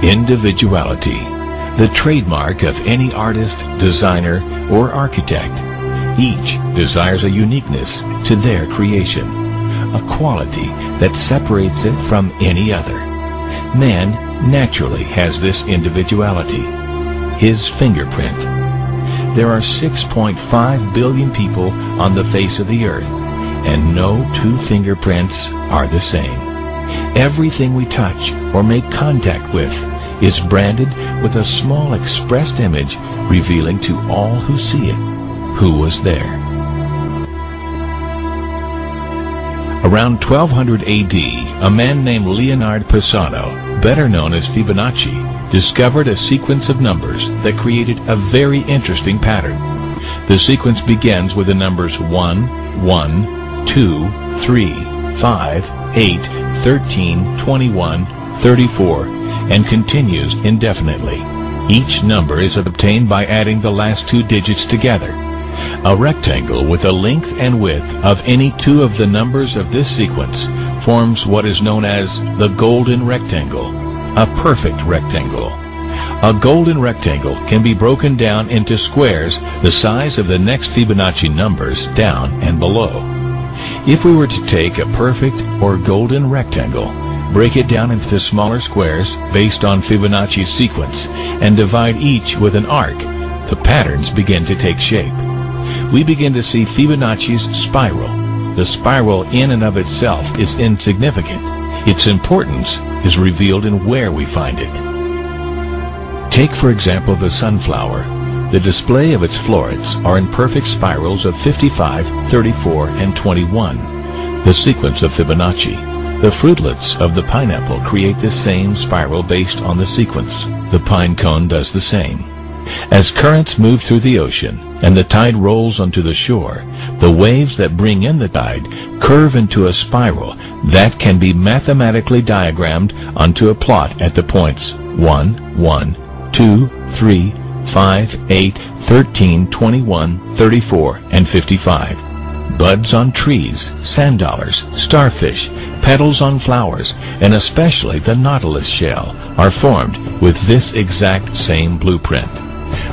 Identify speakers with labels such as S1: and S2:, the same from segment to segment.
S1: Individuality, the trademark of any artist, designer, or architect. Each desires a uniqueness to their creation, a quality that separates it from any other. Man naturally has this individuality, his fingerprint. There are 6.5 billion people on the face of the earth, and no two fingerprints are the same. Everything we touch or make contact with is branded with a small expressed image revealing to all who see it who was there. Around 1200 AD, a man named Leonardo Pisano, better known as Fibonacci, discovered a sequence of numbers that created a very interesting pattern. The sequence begins with the numbers 1, 1, 2, 3, 5, 8, 13, 21, 34, and continues indefinitely. Each number is obtained by adding the last two digits together. A rectangle with a length and width of any two of the numbers of this sequence forms what is known as the golden rectangle, a perfect rectangle. A golden rectangle can be broken down into squares the size of the next Fibonacci numbers down and below. If we were to take a perfect or golden rectangle, break it down into smaller squares based on Fibonacci's sequence, and divide each with an arc, the patterns begin to take shape. We begin to see Fibonacci's spiral. The spiral in and of itself is insignificant. Its importance is revealed in where we find it. Take, for example, the sunflower. The display of its florets are in perfect spirals of 55, 34, and 21, the sequence of Fibonacci. The fruitlets of the pineapple create the same spiral based on the sequence. The pine cone does the same. As currents move through the ocean and the tide rolls onto the shore, the waves that bring in the tide curve into a spiral that can be mathematically diagrammed onto a plot at the points 1, 1, 2, 3, 5, 8, 13, 21, 34, and 55. Buds on trees, sand dollars, starfish, petals on flowers, and especially the nautilus shell are formed with this exact same blueprint.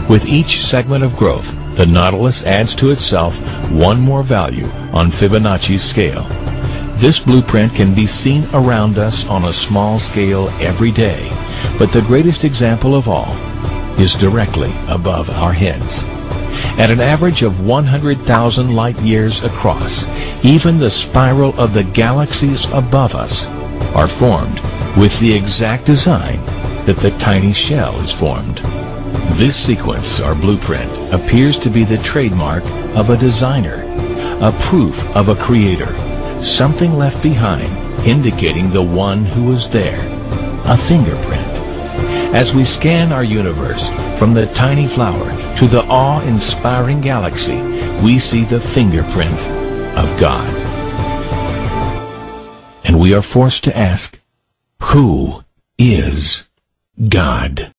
S1: With each segment of growth, the nautilus adds to itself one more value on Fibonacci's scale. This blueprint can be seen around us on a small scale every day, but the greatest example of all is directly above our heads. At an average of 100,000 light years across, even the spiral of the galaxies above us are formed with the exact design that the tiny shell is formed. This sequence, or blueprint, appears to be the trademark of a designer, a proof of a creator, something left behind indicating the one who was there, a fingerprint. As we scan our universe, from the tiny flower to the awe-inspiring galaxy, we see the fingerprint of God. And we are forced to ask, who is God?